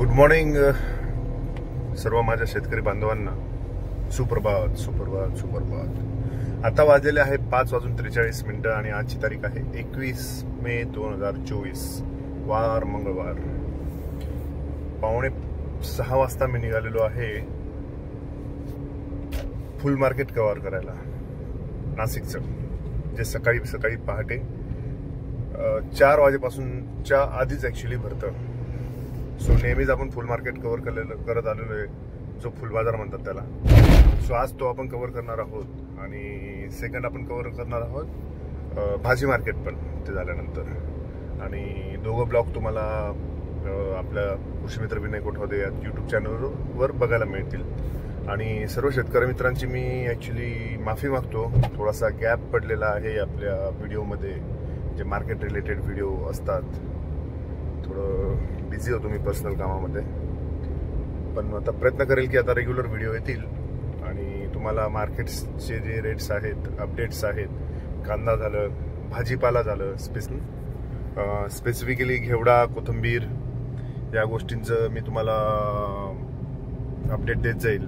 Good morning सर्व माझ्या शेतकरी बांधवांना. सुप्रभात सुप्रभात सुप्रभात. आता वाजलेले आहे 5:43 आणि आजची तारीख आहे 21 मे 2024, वार मंगळवार. 5:45 वाजता मी निघालेलो आहे फुल मार्केट कव्हर करायला नाशिकचं, जे सकाळी सकाळी पहाटे 4 वाजेपासूनच्या आधीच ऍक्च्युली भरतं. सो नेहमीच आपण फुल मार्केट कव्हर करत आलेलो आहे, जो फुल बाजार म्हणतात त्याला. सो आज तो आपण कव्हर करणार आहोत आणि सेकंड आपण कव्हर करणार आहोत भाजी मार्केट पण ते झाल्यानंतर. आणि दोघं ब्लॉग तुम्हाला आपल्या कृषी मित्र विनय कोठावदे या यूट्यूब चॅनलवर बघायला मिळतील. आणि सर्व शेतकरी मित्रांची मी ॲक्च्युली माफी मागतो, थोडासा गॅप पडलेला आहे आपल्या व्हिडिओमध्ये. जे मार्केट रिलेटेड व्हिडिओ असतात, थोडं बिझी होतो मी पर्सनल कामामध्ये. पण आता प्रयत्न करेल की आता रेग्युलर व्हिडिओ येतील आणि तुम्हाला मार्केट्सचे जे रेट्स आहेत, अपडेट्स आहेत, कांदा झालं, भाजीपाला झालं, स्पेसिफिकली घेवडा, कोथिंबीर या गोष्टींचं मी तुम्हाला अपडेट देत जाईल.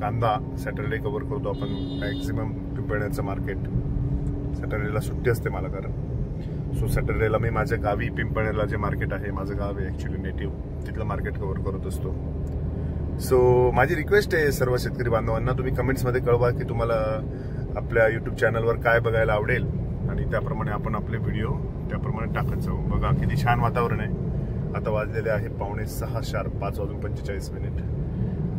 कांदा सॅटर्डे कव्हर करतो आपण मॅक्झिमम. पिंपळण्याचं मार्केट सॅटर्डेला सुट्टी असते मला, कारण सो सॅटर्डेला मी माझ्या गावी पिंपळण्याला जे मार्केट आहे, माझं गाव आहे ॲक्च्युली नेटिव्ह, तिथलं मार्केट कव्हर करत असतो. सो माझी रिक्वेस्ट आहे सर्व शेतकरी बांधवांना, तुम्ही कमेंट्समध्ये कळवा की तुम्हाला आपल्या यूट्यूब चॅनलवर काय बघायला आवडेल आणि त्याप्रमाणे आपण आपले व्हिडिओ त्याप्रमाणे टाकत जाऊ. बघा किती छान वातावरण आहे. आता वाजलेले आहे 5:45 शार्प, 5:45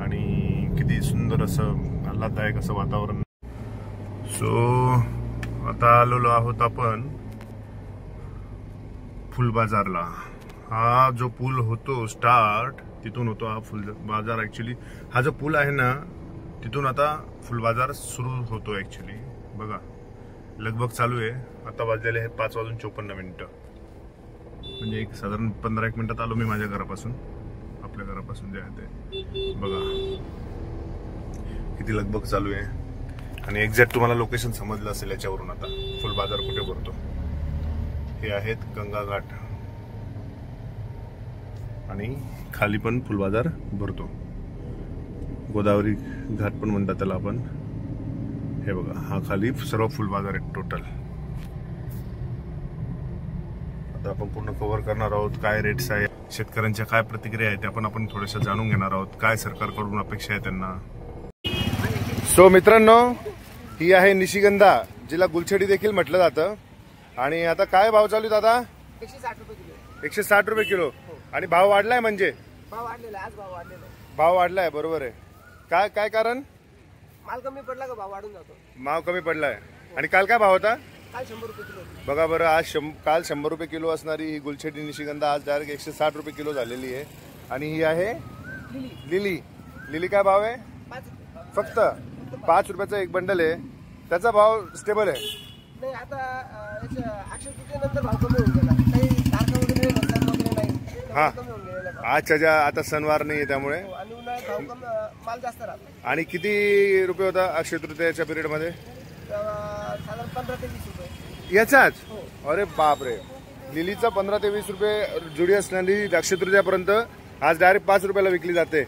आणि किती सुंदर असं आल्हाददायक असं वातावरण. सो आता आलेलो आहोत आपण फुल बाजारला. हा जो पूल होतो स्टार्ट, तिथून होतो हा फुल बाजार ऍक्च्युली. हा जो पूल आहे ना, तिथून आता फुल बाजार सुरू होतो ऍक्च्युली. बघा लगभग चालू आहे. आता वाजलेले आहे 5:54, म्हणजे एक साधारण 15-1 मिनिटात आलो मी माझ्या घरापासून, आपल्या घरापासून जे आहे ते. बघा किती लगभग चालू आहे आणि एक्झॅक्ट तुम्हाला लोकेशन समजलं असेल याच्यावरून आता फुल बाजार कुठे भरतो. हे आहेत गंगा घाट आणि खाली पण फुल बाजार भरतो. गोदावरी घाट पण म्हणतात त्याला आपण. हे बघा हा खाली सर्व फुल बाजार आहे टोटल. आता आपण पूर्ण कव्हर करणार आहोत. काय रेट्स आहे, शेतकऱ्यांच्या काय प्रतिक्रिया आहेत, त्या पण आपण थोड्याशा जाणून घेणार आहोत. काय सरकारकडून अपेक्षा आहे त्यांना. सो मित्रांनो, ही आहे निशिगंधा, जिला गुलछडी देखील म्हटलं जातं. आणि आता काय भाव चालू आहेत दादा? 160 रुपये किलो. 160 रुपये किलो. आणि भाव वाढलाय म्हणजे? भाव वाढलेला, आज भाव वाढलेला. भाव वाढलाय, बरोबर आहे. काय काय कारण? माल कमी पडला का भाव वाढून जातो. माल कमी पडलाय. आणि काल काय भाव होता? काल 100 रुपये किलो. बघा बरं, आज काल 100 रुपये किलो असणारी ही गुलछडी निशिगंधा आज डायरेक्ट 160 रुपये किलो झालेली आहे. आणि ही आहे लिली. लिली काय भाव आहे? 5 फक्त 5 रुपयाचा एक बंडल आहे. त्याचा भाव स्टेबल आहे. नाही, आता अक्षय तृतीयेनंतर भाव कमी होऊन गेला. काही तारखा वगैरे नाही. हा, आजच्या आता सणवार नाही त्यामुळे. आणि उन्हाळ्यात भाव कमी, माल जास्त राहतो. आणि किती रुपये होता अक्षय तृतीयाच्या पिरियड मध्ये? साधारण 15 ते 20 रुपये याचाच. अरे बापरे. लिलीचा 15 ते 20 रुपये जुडी असणारी अक्षय तृतीयापर्यंत आज डायरेक्ट 5 रुपयाला विकली जाते.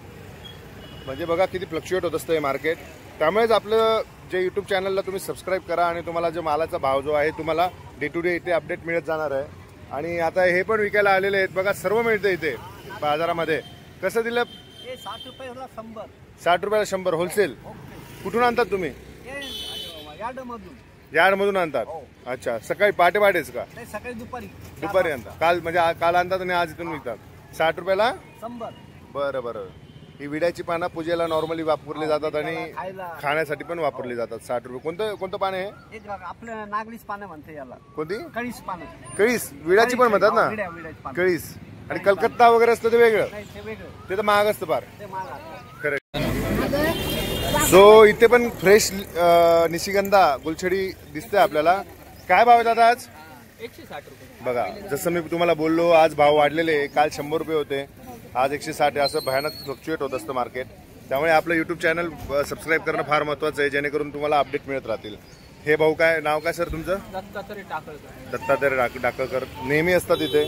म्हणजे बघा किती फ्लक्च्युएट होत असतं हे मार्केट. त्यामुळेच आपलं जे यूट्यूब चॅनलला तुम्ही सबस्क्राईब करा आणि तुम्हाला जो मालाचा भाव जो आहे तुम्हाला डे टू डे इथे अपडेट मिळत जाणार आहे. आणि आता हे पण विकायला आलेले आहेत बघा, सर्व मिळतं इथे बाजारामध्ये. कसं दिलं? 60 रुपयाला 100. 60 रुपयाला 100 होलसेल. कुठून आणतात तुम्ही? यार्डमधून आणतात. अच्छा, सकाळी पहाटेच का? सकाळी दुपारी आणतात. काल आणतात आणि आज इथून विकतात. 60 रुपयाला 100. बरं बरं. ही विड्याची पानं पूजेला नॉर्मली वापरली जातात आणि खाण्यासाठी पण वापरली जातात. 60 रुपये. कोणतं पान आहे? आपलं नागलीच पानं म्हणते याला. कोणती? कळीस पानं. कळीस विड्याची पण म्हणतात ना, कळीस. आणि कलकत्ता वगैरे असतं ते वेगळं, ते तर महाग असतं फार. करेक्ट. सो इथे पण फ्रेश निशिगंधा गुलछडी दिसते आपल्याला. काय भाव आहे दादा आज? 160 रुपये. बघा जसं मी तुम्हाला बोललो, आज भाव वाढलेले. काल 100 रुपये होते, आज 160. असं भयानक फ्लक्च्युएट होत असतं मार्केट. त्यामुळे आपलं यूट्यूब चॅनल सबस्क्राईब करणं फार महत्त्वाचं आहे, जेणेकरून तुम्हाला अपडेट मिळत राहतील. हे भाऊ काय नाव काय सर तुमचं? दत्तात्रय टाकळकर. दत्तात्रय टाकळकर नेहमी असतात इथे.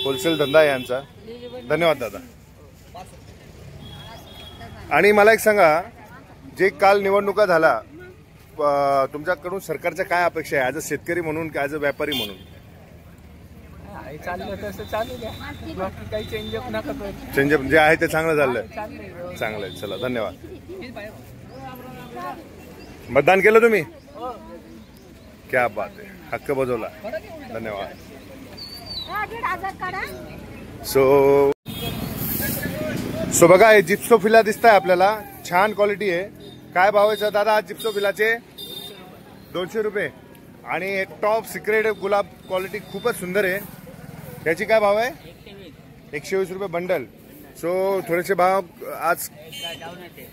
होलसेल धंदा आहे यांचा. धन्यवाद दादा. आणि मला एक सांगा, जे काल निवडणुका झाला, तुमच्याकडून सरकारच्या काय अपेक्षा आहे, ॲज अ शेतकरी म्हणून की ॲज अ व्यापारी म्हणून? चाललं तसं चालू द्या, बाकी काही चेंजअप नका करू. चेंजअप जे आहे ते चांगलं झालंय. चांगलं आहे, चला धन्यवाद. मतदान केलं तुम्ही? क्या बात आहे, हक्क बजावला, धन्यवाद. सो बघा, हे जिप्सोफिला दिसत आहे आपल्याला, छान क्वालिटी आहे. काय भाव आहे दादा आज जिप्सोफिलाचे? 200 रुपये. आणि हे टॉप सिक्रेट गुलाब क्वालिटी खूपच सुंदर आहे. याची काय भाव आहे? 120 रुपये बंडल. सो थोडेसे भाव आज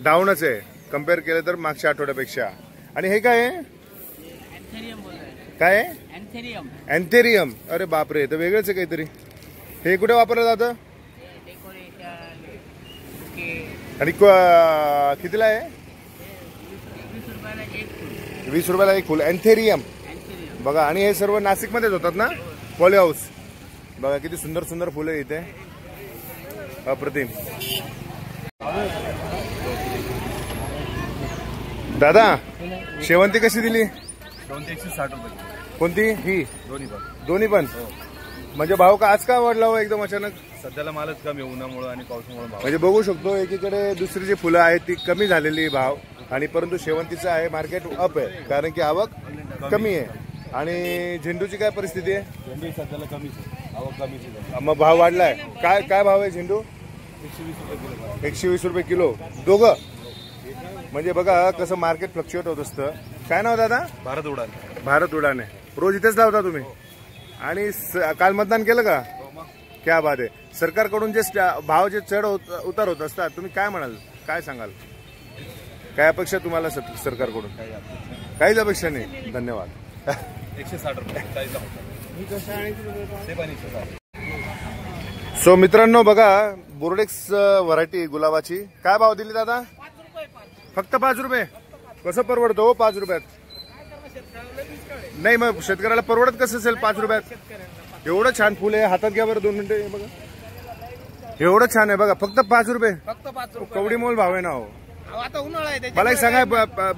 डाऊनच आहे कम्पेअर केलं तर मागच्या आठवड्यापेक्षा. आणि हे काय आहे? काय आहे? अँथेरियम. अरे बापरे, तर वेगळंच आहे काहीतरी. हे कुठे वापरलं जातं आणि कितीला आहे? 20 रुपयाला एक फुल अँथेरियम. बघा, आणि हे सर्व नाशिकमध्येच होतात ना, पॉली हाऊस. बघा किती सुंदर सुंदर फुलं इथे, अप्रतिम. दादा, शेवंती कशी दिली? 160 रुपये. कोणती? ही दोन्ही पण? हो. म्हणजे भाव का आज का वाढला हो एकदम अचानक? सध्याला मालच कमी, उन्हामुळे आणि पावसामुळे. म्हणजे बघू शकतो, एकीकडे दुसरी जी फुलं आहेत ती कमी झालेली भाव, आणि परंतु शेवंतीचं आहे मार्केट अप आहे, कारण की आवक कमी आहे. आणि झेंडूची काय परिस्थिती आहे? झेंडू सध्याला कमीच आहे, आवक कमीच आहे. मग भाव वाढलाय. काय काय भाव आहे झेंडू? 120 रुपये किलो. 120 रुपये किलो दोघं. म्हणजे बघा कसं मार्केट फ्लक्च्युएट होत असतं. काय नाव दादा? भारत उडान. भारत उडाने. रोज इथेच लावता तुम्ही? आणि काल मतदान केलं का? क्या बात आहे. सरकारकडून जे भाव जे चढ उतार होत असतात, तुम्ही काय म्हणाल, काय सांगाल? काय अपेक्षा तुम्हाला सरकारकडून? काहीच अपेक्षा नाही. धन्यवाद. 160 रुपये. सो मित्रांनो, बघा बोर्डेक्स व्हरायटी गुलाबाची काय भाव दिली दादा? फक्त 5 रुपये. कसं परवडतो हो 5 रुपयात? नाही, मग शेतकऱ्याला परवडत कसं असेल 5 रुपयात? एवढं छान फुल आहे, हातात घ्या बरं 2 मिनिटं. बघा एवढं छान आहे, बघा फक्त 5 रुपये. फक्त 5 रुपये. कवडी मोल भाव आहे ना हो. आता उन्हाळा आहे. मला एक सांगा,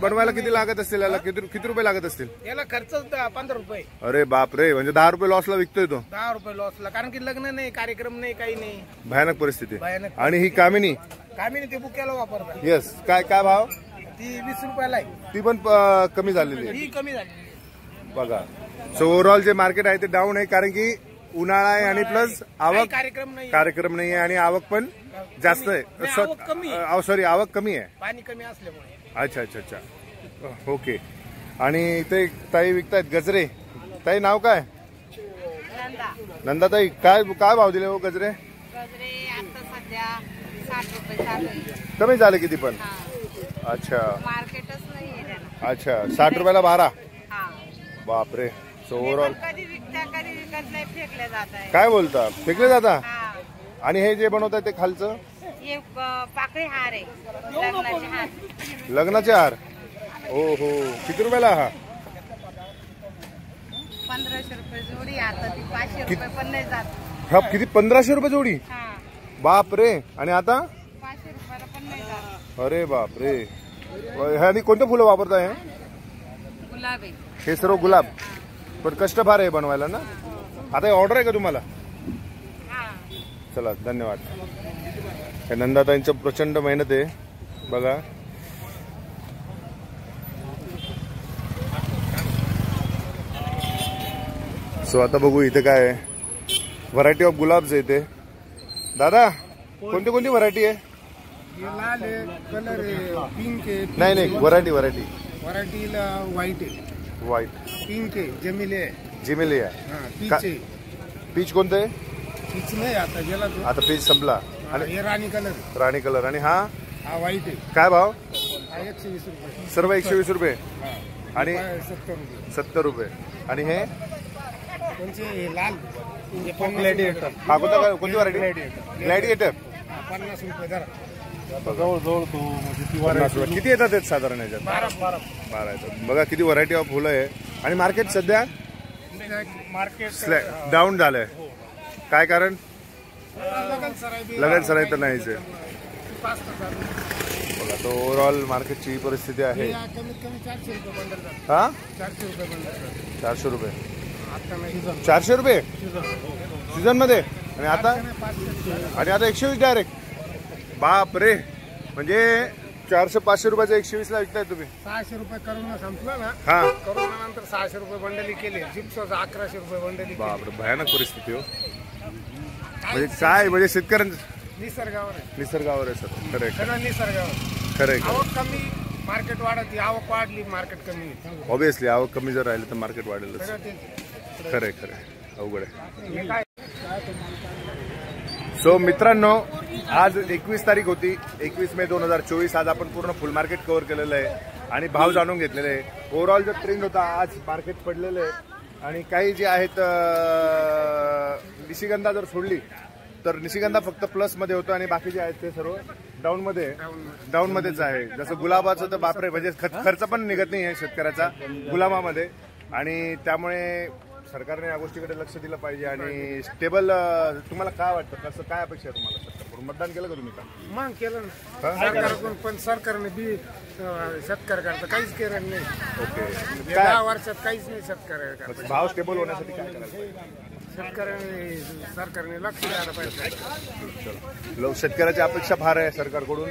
बनवायला किती लागत असतील, याला किती रुपये लागत असतील? याला खर्च 15 रुपये. अरे बाप रे, म्हणजे 10 रुपये लॉसला विकतोय तो. 10 रुपये लॉसला, कारण की लग्न नाही, कार्यक्रम नाही, काही नाही. भयानक परिस्थिती. भयानक. आणि ही कामिनी? कामिनी ते बुक्याला वापरतात. येस. काय काय भाव? ती 20 रुपयाला आहे. ती पण कमी झालेली आहे. ही कमी झाली बघा. सो ओव्हरऑल जे मार्केट आहे ते डाऊन आहे, कारण की उन्हाळा आहे आणि प्लस आवक कार्यक्रम नाही आहे, आणि आवक पण जास्त आहे. सॉरी, आवक कमी आहे, पाणी कमी असल्यामुळे. अच्छा अच्छा अच्छा, ओके. आणि इथे ताई विकतायत गजरे. ताई नाव काय? नंदाताई. काय काय भाव दिले हो गजरे? कमी झाले किती पण? अच्छा अच्छा, 60 रुपयाला 12. बापरे. सो ओव्हरऑल काय बोलता, फेकले जाता? आणि हे जे बनवतात ते खालचं पाकळी हार आहे, लग्नाचे हार. हो हो. किती रुपयाला हा? 1500 रुपये जोडी. आता ती 500 रुपये पण नाही जात. हा किती? 1500 रुपये जोडी? बाप रे. आणि आता 500 रुपयाला पण नाही जात. अरे बाप रे. आणि कोणते फुलं वापरताय? गुलाब आहे हे सर्व गुलाब. पण कष्ट फार आहे बनवायला ना. आता ऑर्डर आहे का तुम्हाला? चला धन्यवाद. हे नंदाताईंचं प्रचंड मेहनत आहे बघा. सो आता बघू इथे काय आहे. व्हरायटी ऑफ गुलाब्स आहे इथे. दादा कोणती कोणती व्हरायटी आहे? लाल आहे, कलर आहे, पिंक आहे. नाही नाही, व्हरायटीला व्हाईट आहे, व्हाईट, पिंक आहे, जमिली आहे, जिमेली आहे. पीच आहे. पीच कोणतं आहे? पीच नाही, आता गेला तो. आता पीच संपला. आणि हे राणी कलर. राणी कलर. आणि हा व्हाईट आहे. काय भाव? 120 रुपये. सर्व 120 रुपये. आणि 70 रुपये. 70 रुपये. आणि हे कोणचे? लाल. हा कोणता? कोणती व्हरायटी? ग्लॅडिएटर. 50 रुपये जरा. जवळजवळ तो म्हणजे किती येतात साधारण याच्यात? 12 येतात. बघा किती व्हरायटी ऑफ फुलं आहे. आणि मार्केट सध्या मार्केट डाऊन झालंय. काय कारण? लगन सराय लगन सराय तर नाहीच आहे. 5 बघा तो ओव्हरऑल मार्केटची परिस्थिती आहे. कमीत कमी 400 रुपये बंडल जातात. हा 400 रुपये बंडल 400 रुपये आता नाही 400 रुपये सीझन मध्ये आणि आता 500 आणि आता 120 डायरेक्ट. बाप रे, म्हणजे 400-500 रुपयाचं 120 ला विकताय तुम्ही. 600 रुपये करोना संपला ना. हा करोना नंतर 600 रुपये बंडली केले. चिप्सचं 1100 रुपये बंडली. बापरे, भयानक परिस्थिती हो. म्हणजे काय म्हणजे शेतकऱ्यांचं निसर्गावर आहे. निसर्गावर आहे सर. खरंय सगळं निसर्गावर. खरंय आवक कमी मार्केट वाढत. आवक वाढली मार्केट कमी. ऑब्विसली आवक कमी जर राहिली तर मार्केट वाढेलच. सगळं तेच. खरंय अवघड आहे. हे काय सो मित्रांनो, आज 21 तारीख होती, 21 मे 2024. आज आपण पूर्ण फुल मार्केट कव्हर केलेलं आहे आणि भाव जाणून घेतलेले आहे. ओव्हरऑल जो ट्रेंड होता आज मार्केट पडलेलं आहे आणि काही जे आहेत निशिगंधा जर सोडली तर निशिगंधा फक्त प्लस मध्ये होतं आणि बाकी जे आहेत ते सर्व डाऊन मध्येच आहे. जसं गुलाबाचं तर बापरे, म्हणजे खर्च पण निघत नाही आहे शेतकऱ्याचा गुलाबामध्ये आणि त्यामुळे सरकारने या गोष्टीकडे लक्ष दिलं पाहिजे आणि स्टेबल. तुम्हाला काय वाटतं, कसं काय अपेक्षा आहे तुम्हाला सरकारकडून? मतदान केलं का तुम्ही का? मग केलं ना सरकारकडून, पण सरकारने बी शेतकऱ्याकरता काहीच केलं नाही. ओके, 10 वर्षात काहीच नाही शेतकऱ्याकरता. भाव स्टेबल होण्यासाठी काय करायला पाहिजे? सरकारने लक्ष द्यायला पाहिजे. शेतकऱ्याची अपेक्षा फार आहे सरकारकडून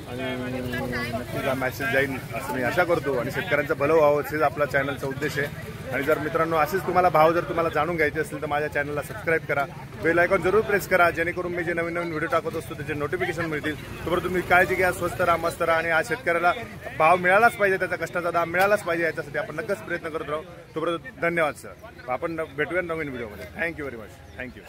आणि नक्कीच हा मेसेज जाईल असं मी आशा करतो आणि शेतकऱ्यांचं भलं व्हावं हेच आपला चॅनलचा उद्देश आहे. आणि जर मित्रांनो असेच तुम्हाला भाव जर तुम्हाला जाणून घ्यायचे असतील तर माझ्या चॅनलला सबस्क्राईब करा, बेल आयकॉन जरूर प्रेस करा, जेणेकरून मी जे नवीन व्हिडिओ टाकत असतो त्याचे नोटिफिकेशन मिळतील. तोपर्यंत तुम्ही काळजी घ्या, स्वस्त राहा, मस्त राहा आणि आज शेतकऱ्याला भाव मिळालाच पाहिजे, त्याचा कष्टाचा दाम मिळालाच पाहिजे, याच्यासाठी आपण नक्कीच प्रयत्न करत राहू. तोपर्यंत धन्यवाद सर. आपण भेटूया नवीन व्हिडिओमध्ये. Thank you very much. थँक्यू.